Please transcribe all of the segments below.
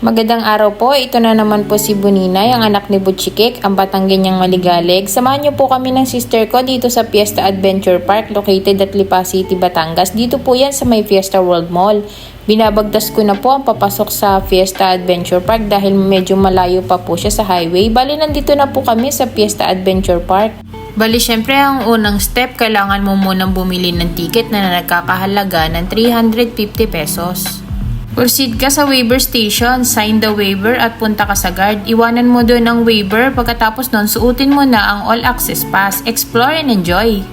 Magandang araw po, ito na naman po si Buninay, ang anak ni Butchikik, ang batang ganyang maligalig. Samahan niyo po kami ng sister ko dito sa Fiesta Adventure Park located at Lipa City, Batangas. Dito po yan sa may Fiesta World Mall. Binabagtas ko na po ang papasok sa Fiesta Adventure Park dahil medyo malayo pa po siya sa highway. Bali, nandito na po kami sa Fiesta Adventure Park. Bali, syempre ang unang step, kailangan mo munang bumili ng ticket na nagkakahalaga ng 350 pesos. Proceed ka sa waiver station, sign the waiver at punta ka sa guard. Iwanan mo doon ang waiver, pagkatapos noon suotin mo na ang all access pass. Explore and enjoy.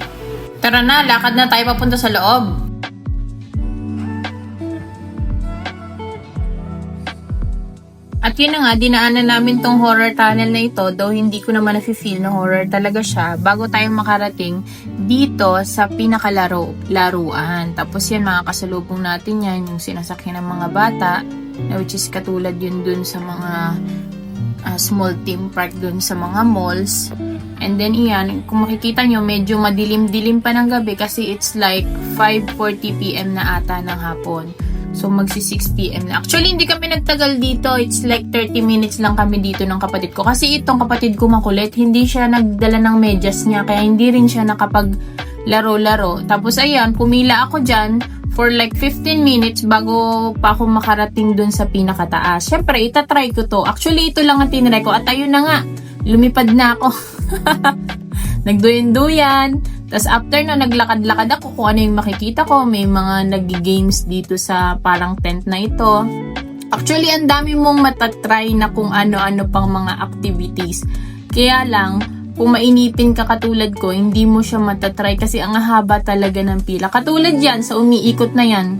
Tara na, lakad na tayo papunta sa loob. At yun na nga, dinaanan namin tong horror tunnel na ito, though hindi ko naman nafe-feel na horror talaga siya, bago tayo makarating dito sa pinakalaruan. Tapos yan, makakasalubong natin yan, yung sinasakyan ng mga bata, which is katulad yun dun sa mga small theme park dun sa mga malls. And then iyan, kung makikita nyo, medyo madilim-dilim pa ng gabi kasi it's like 5:40 PM na ata ng hapon. So, magsi 6 PM na. Actually, hindi kami nagtagal dito. It's like 30 minutes lang kami dito ng kapatid ko. Kasi itong kapatid ko makulit, hindi siya nagdala ng medyas niya. Kaya hindi rin siya nakapaglaro-laro. Tapos, ayan, pumila ako dyan for like 15 minutes bago pa ako makarating dun sa pinakataas. Syempre, itatry ko to. Actually, ito lang ang tinry ko. At ayun na nga, lumipad na ako. Nagduyan-duyan. Tapos after na naglakad-lakad ako kung ano yung makikita ko, may mga nag-games dito sa parang tent na ito. Actually, ang dami mong matatry na kung ano-ano pang mga activities. Kaya lang, kung mainipin ka katulad ko, hindi mo siya matatry kasi ang haba talaga ng pila. Katulad yan, sa umiikot na yan.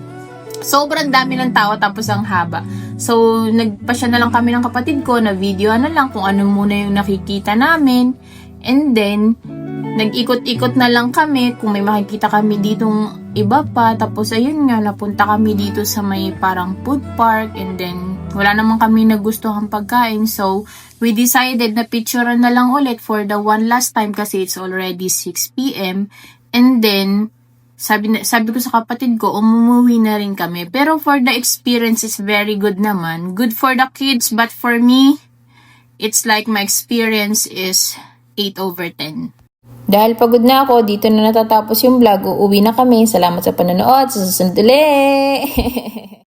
Sobrang dami ng tao tapos ang haba. So, nagpasya na lang kami ng kapatid ko na video na lang kung ano muna yung nakikita namin. And then, nag-ikot-ikot na lang kami kung may makikita kami ditong iba pa. Tapos ayun nga, napunta kami dito sa may parang food park. And then, wala naman kami nagustuhan pagkain. So, we decided na picturean na lang ulit for the one last time kasi it's already 6 PM. And then, sabi ko sa kapatid ko, umuwi na rin kami. Pero for the experience is very good naman. Good for the kids, but for me, it's like my experience is 8/10. Dahil pagod na ako, dito na natatapos yung vlog. Uuwi na kami. Salamat sa panonood. Sa susunod ulit!